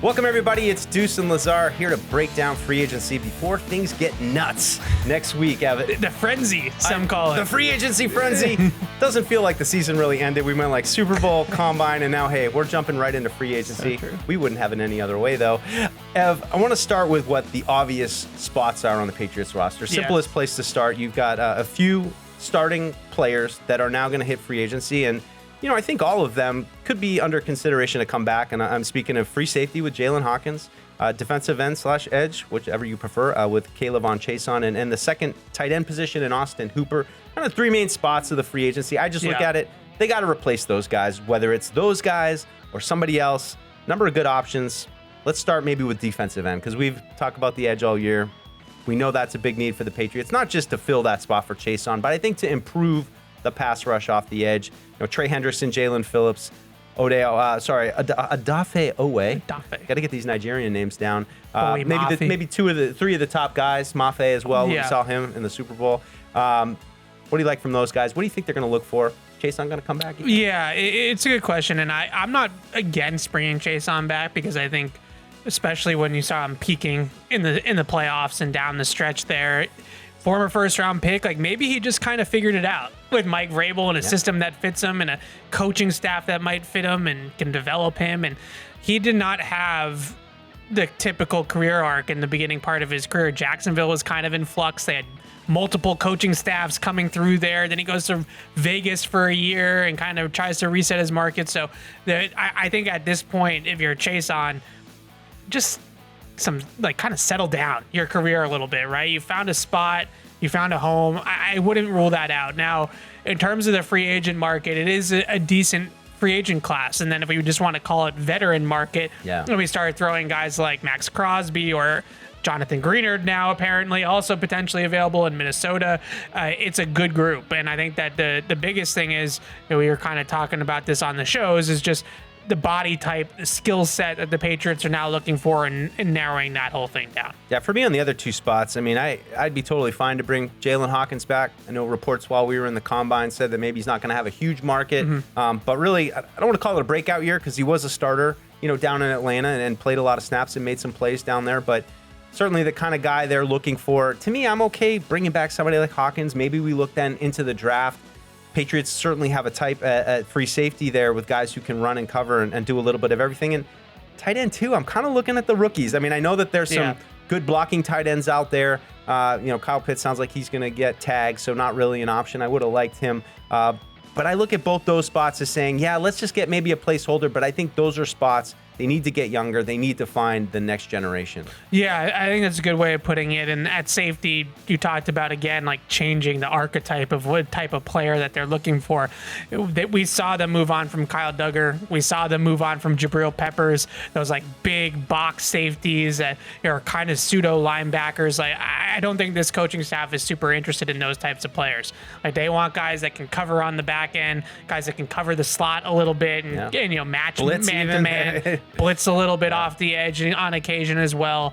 Welcome, everybody. It's Deuce and Lazar here to break down free agency before things get nuts next week. The frenzy, some call it. The free agency frenzy. Doesn't feel like the season really ended. We went like Super Bowl, Combine, and now, hey, we're jumping right into free agency. So true. We wouldn't have it any other way, though. Ev, I want to start with what the obvious spots are on the Patriots roster. Simplest place to start. You've got a few starting players that are now going to hit free agency, and I think all of them could be under consideration to come back. And I'm speaking of free safety with Jalen Hawkins, defensive end / edge, whichever you prefer, with Caleb Chason, and the second tight end position in Austin Hooper. Kind of three main spots of the free agency. I just look at it, they got to replace those guys, whether it's those guys or somebody else. Number of good options. Let's start maybe with defensive end, because we've talked about the edge all year. We know that's a big need for the Patriots, not just to fill that spot for Chason, but I think to improve the pass rush off the edge. Trey Henderson, Jalen Phillips, Adafe Owe. Got to get these Nigerian names down. Maybe three of the top guys. Mafe as well. We saw him in the Super Bowl. What do you like from those guys? What do you think they're going to look for? Chason going to come back? Yeah, it's a good question, and I'm not against bringing Chason back, because I think, especially when you saw him peaking in the playoffs and down the stretch there, former first-round pick, like maybe he just kind of figured it out with Mike Vrabel and a system that fits him and a coaching staff that might fit him and can develop him. And he did not have the typical career arc in the beginning part of his career. Jacksonville was kind of in flux. They had multiple coaching staffs coming through there. Then he goes to Vegas for a year and kind of tries to reset his market. So I think at this point, if you're Chason, just kind of settle down your career a little bit, right? You found a spot, you found a home. I wouldn't rule that out. Now, in terms of the free agent market, it is a decent free agent class. And then if we just want to call it veteran market, we start throwing guys like Maxx Crosby or Jonathan Greenard now apparently also potentially available in Minnesota. It's a good group. And I think that the biggest thing is, we were kind of talking about this on the shows, is just the body type, the skill set that the Patriots are now looking for, and narrowing that whole thing down. Yeah, for me on the other two spots, I mean, I'd be totally fine to bring Jalen Hawkins back. I know reports while we were in the Combine said that maybe he's not going to have a huge market. But really, I don't want to call it a breakout year, because he was a starter, down in Atlanta and played a lot of snaps and made some plays down there. But certainly the kind of guy they're looking for. To me, I'm okay bringing back somebody like Hawkins. Maybe we look then into the draft. Patriots certainly have a type at free safety there with guys who can run and cover and do a little bit of everything. And tight end too, I'm kind of looking at the rookies. I mean, I know that there's some good blocking tight ends out there. Kyle Pitts sounds like he's going to get tagged, so not really an option. I would have liked him. But I look at both those spots as saying, let's just get maybe a placeholder. But I think those are spots they need to get younger. They need to find the next generation. Yeah, I think that's a good way of putting it. And at safety, you talked about, again, like changing the archetype of what type of player that they're looking for. We saw them move on from Kyle Duggar. We saw them move on from Jabril Peppers, those like big box safeties that are kind of pseudo linebackers. Like, I don't think this coaching staff is super interested in those types of players. Like, they want guys that can cover on the back end, guys that can cover the slot a little bit and match blitz man to man. Blitz a little bit off the edge on occasion as well.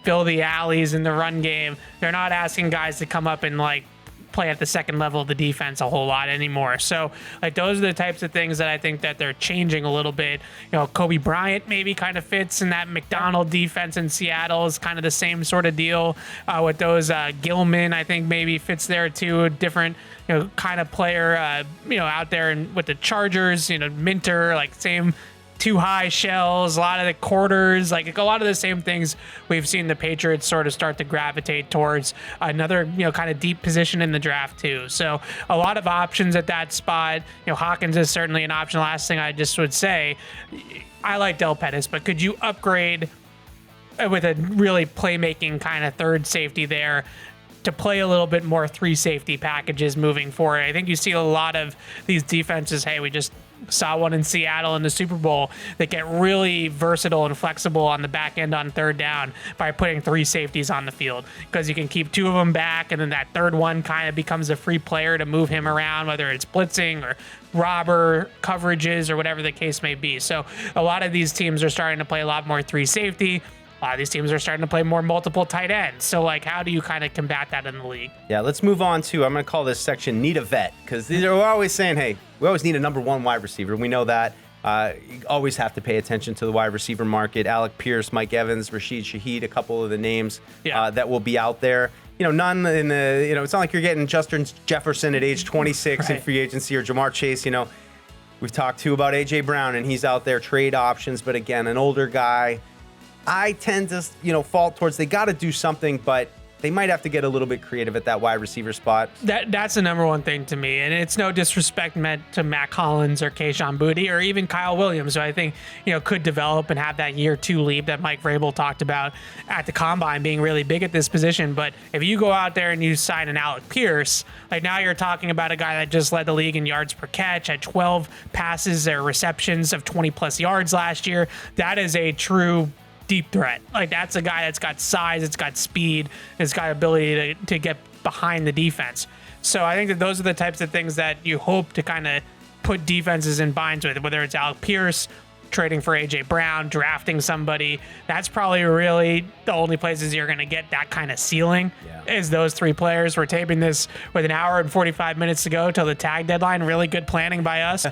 Fill the alleys in the run game. They're not asking guys to come up and play at the second level of the defense a whole lot anymore. So those are the types of things that I think that they're changing a little bit. Kobe Bryant maybe kind of fits in that McDonald defense in Seattle, is kind of the same sort of deal with those. Gilman, I think, maybe fits there too. A different kind of player out there, and with the Chargers, Minter, same too high shells, a lot of the quarters, a lot of the same things we've seen the Patriots sort of start to gravitate towards. Another, kind of deep position in the draft too. So a lot of options at that spot. Hawkins is certainly an option. Last thing I just would say, I like Del Pettis, but could you upgrade with a really playmaking kind of third safety there to play a little bit more three safety packages moving forward? I think you see a lot of these defenses. Hey, we just saw one in Seattle in the Super Bowl that get really versatile and flexible on the back end on third down by putting three safeties on the field, because you can keep two of them back, and then that third one kind of becomes a free player to move him around, whether it's blitzing or robber coverages or whatever the case may be. So a lot of these teams are starting to play a lot more three safety. A lot of these teams are starting to play more multiple tight ends. So, how do you kind of combat that in the league? Yeah, let's move on to, I'm going to call this section Need a Vet, because we're always saying, hey, we always need a number one wide receiver. We know that. You always have to pay attention to the wide receiver market. Alec Pierce, Mike Evans, Rashid Shaheed, a couple of the names that will be out there. None in the, it's not like you're getting Justin Jefferson at age 26 in free agency or Jamar Chase. We've talked too about A.J. Brown, and he's out there, trade options. But again, an older guy. I tend to, fall towards they got to do something, but they might have to get a little bit creative at that wide receiver spot. That's the number one thing to me, and it's no disrespect meant to Matt Collins or Kayshon Boutte or even Kyle Williams, who I think could develop and have that year 2 leap that Mike Vrabel talked about at the combine, being really big at this position. But if you go out there and you sign an Alec Pierce, like now you're talking about a guy that just led the league in yards per catch, had 12 passes or receptions of 20 plus yards last year. That is a true deep threat. Like that's a guy that's got size, it's got speed, it's got ability to get behind the defense. So I think that those are the types of things that you hope to kind of put defenses in binds with, whether it's Alec Pierce, trading for A.J. Brown, drafting somebody. That's probably really the only places you're going to get that kind of ceiling is those 3 players. We're taping this with an hour and 45 minutes to go till the tag deadline. Really good planning by us.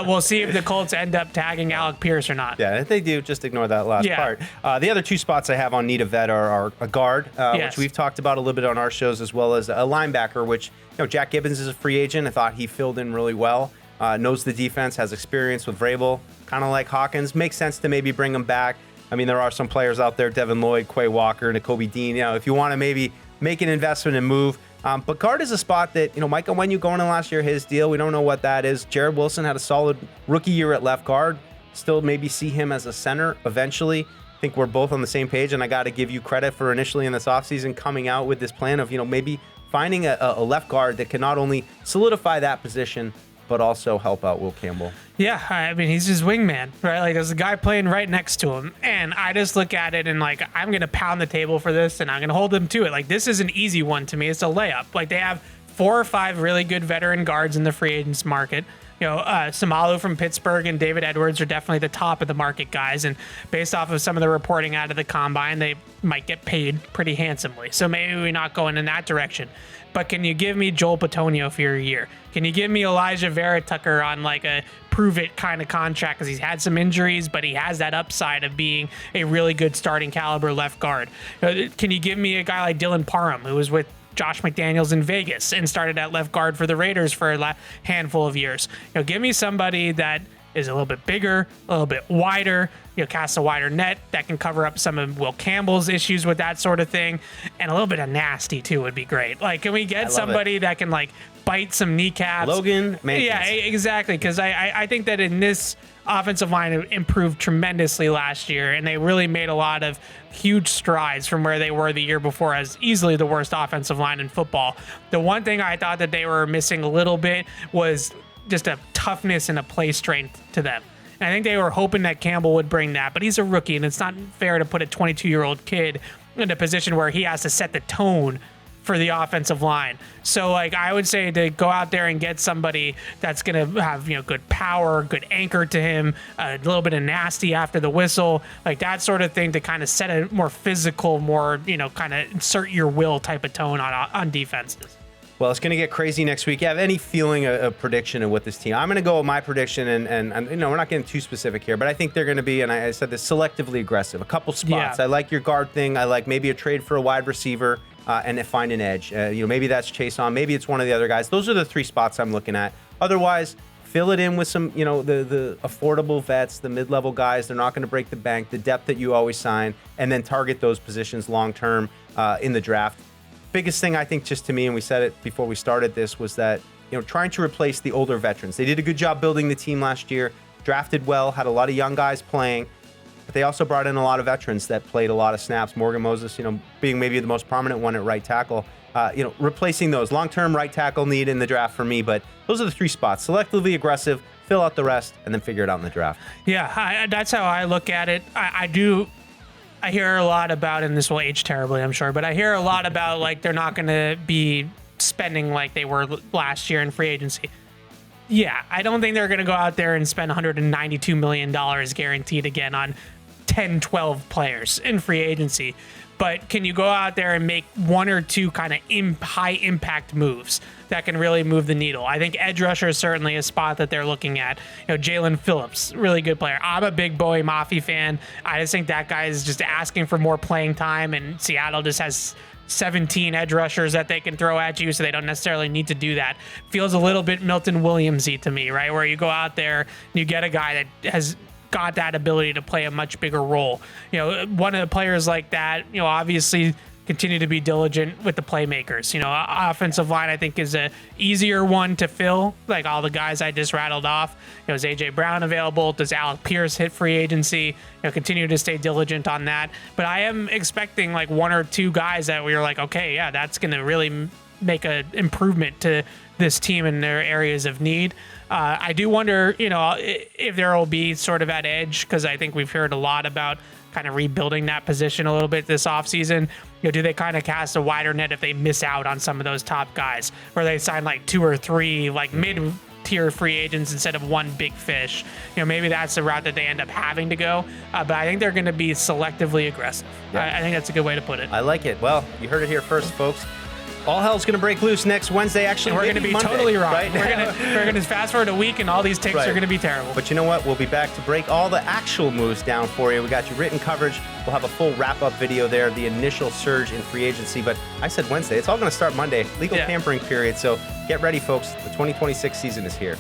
We'll see if the Colts end up tagging Alec Pierce or not. Yeah, if they do, just ignore that last part. The other 2 spots I have on need of vet are a guard, which we've talked about a little bit on our shows, as well as a linebacker, which Jack Gibbons is a free agent. I thought he filled in really well. Knows the defense, has experience with Vrabel, kind of like Hawkins. Makes sense to maybe bring him back. I mean, there are some players out there, Devin Lloyd, Quay Walker, Nakobe Dean. If you want to maybe make an investment and move. But guard is a spot that, Michael Onwenu going in last year, his deal, we don't know what that is. Jared Wilson had a solid rookie year at left guard. Still maybe see him as a center eventually. I think we're both on the same page, and I got to give you credit for initially in this offseason coming out with this plan of, maybe finding a left guard that can not only solidify that position, but also help out Will Campbell. Yeah, I mean, he's his wingman, right? Like, there's a guy playing right next to him, and I just look at it and, like, I'm going to pound the table for this, and I'm going to hold them to it. Like, this is an easy one to me. It's a layup. Like, they have 4 or 5 really good veteran guards in the free agents market. Samalu from Pittsburgh and David Edwards are definitely the top of the market guys, and based off of some of the reporting out of the combine, they might get paid pretty handsomely. So maybe we're not going in that direction. But can you give me Joel Bitonio for a year? Can you give me Elijah Vera Tucker on like a prove-it kind of contract? Because he's had some injuries, but he has that upside of being a really good starting caliber left guard. Can you give me a guy like Dylan Parham, who was with Josh McDaniels in Vegas and started at left guard for the Raiders for a handful of years? Give me somebody that is a little bit bigger, a little bit wider, casts a wider net that can cover up some of Will Campbell's issues with that sort of thing. And a little bit of nasty too would be great. Like, can we get somebody that can like bite some kneecaps? Logan Mankins. Yeah, exactly. Because I think that in this offensive line improved tremendously last year, and they really made a lot of huge strides from where they were the year before as easily the worst offensive line in football. The one thing I thought that they were missing a little bit was just a toughness and a play strength to them. And I think they were hoping that Campbell would bring that, but he's a rookie, and it's not fair to put a 22-year-old kid in a position where he has to set the tone for the offensive line. So, like, I would say to go out there and get somebody that's going to have, good power, good anchor to him, a little bit of nasty after the whistle, like that sort of thing to kind of set a more physical, more, kind of insert your will type of tone on defenses. Well, it's going to get crazy next week. You have any feeling, a prediction of what this team? I'm going to go with my prediction, and we're not getting too specific here, but I think they're going to be, and I said this, selectively aggressive. A couple spots. Yeah. I like your guard thing. I like maybe a trade for a wide receiver and find an edge. Maybe that's Chase on. Maybe it's one of the other guys. Those are the 3 spots I'm looking at. Otherwise, fill it in with some, the affordable vets, the mid-level guys. They're not going to break the bank, the depth that you always sign, and then target those positions long-term in the draft. Biggest thing I think, just to me, and we said it before we started this, was that trying to replace the older veterans. They did a good job building the team last year, drafted well, had a lot of young guys playing, but they also brought in a lot of veterans that played a lot of snaps. Morgan Moses, being maybe the most prominent one at right tackle. Replacing those long-term right tackle need in the draft for me. But those are the 3 spots: selectively aggressive, fill out the rest, and then figure it out in the draft. Yeah, that's how I look at it. I hear a lot about, and this will age terribly, I'm sure, but I hear a lot about, like, they're not going to be spending like they were last year in free agency. Yeah, I don't think they're going to go out there and spend $192 million guaranteed again on 10, 12 players in free agency. but can you go out there and make one or two kind of high impact moves that can really move the needle? I think edge rusher is certainly a spot that they're looking at. Jalen Phillips, really good player. I'm a big Bowie Mafi fan. I just think that guy is just asking for more playing time, and Seattle just has 17 edge rushers that they can throw at you, so they don't necessarily need to do that. Feels a little bit Milton Williams-y to me, right? Where you go out there and you get a guy that has got that ability to play a much bigger role. One of the players like that, obviously continue to be diligent with the playmakers. Offensive line, I think, is a easier one to fill. Like all the guys I just rattled off. Is AJ Brown available? Does Alec Pierce hit free agency? Continue to stay diligent on that. But I am expecting like one or two guys that we were like, okay, yeah, that's going to really make an improvement to this team in their areas of need. I do wonder, if there will be sort of at edge, because I think we've heard a lot about kind of rebuilding that position a little bit this offseason. Do they kind of cast a wider net if they miss out on some of those top guys, or they sign like two or three like mid-tier free agents instead of one big fish? Maybe that's the route that they end up having to go. But I think they're going to be selectively aggressive. Yeah. I think that's a good way to put it. I like it. Well, you heard it here first, folks. All hell's going to break loose next Wednesday. Actually, we're going to be Monday, totally wrong. Right? We're going to fast forward a week, and all these takes are going to be terrible. But you know what? We'll be back to break all the actual moves down for you. We got you written coverage. We'll have a full wrap-up video there, the initial surge in free agency. But I said Wednesday. It's all going to start Monday. Legal tampering period. So get ready, folks. The 2026 season is here.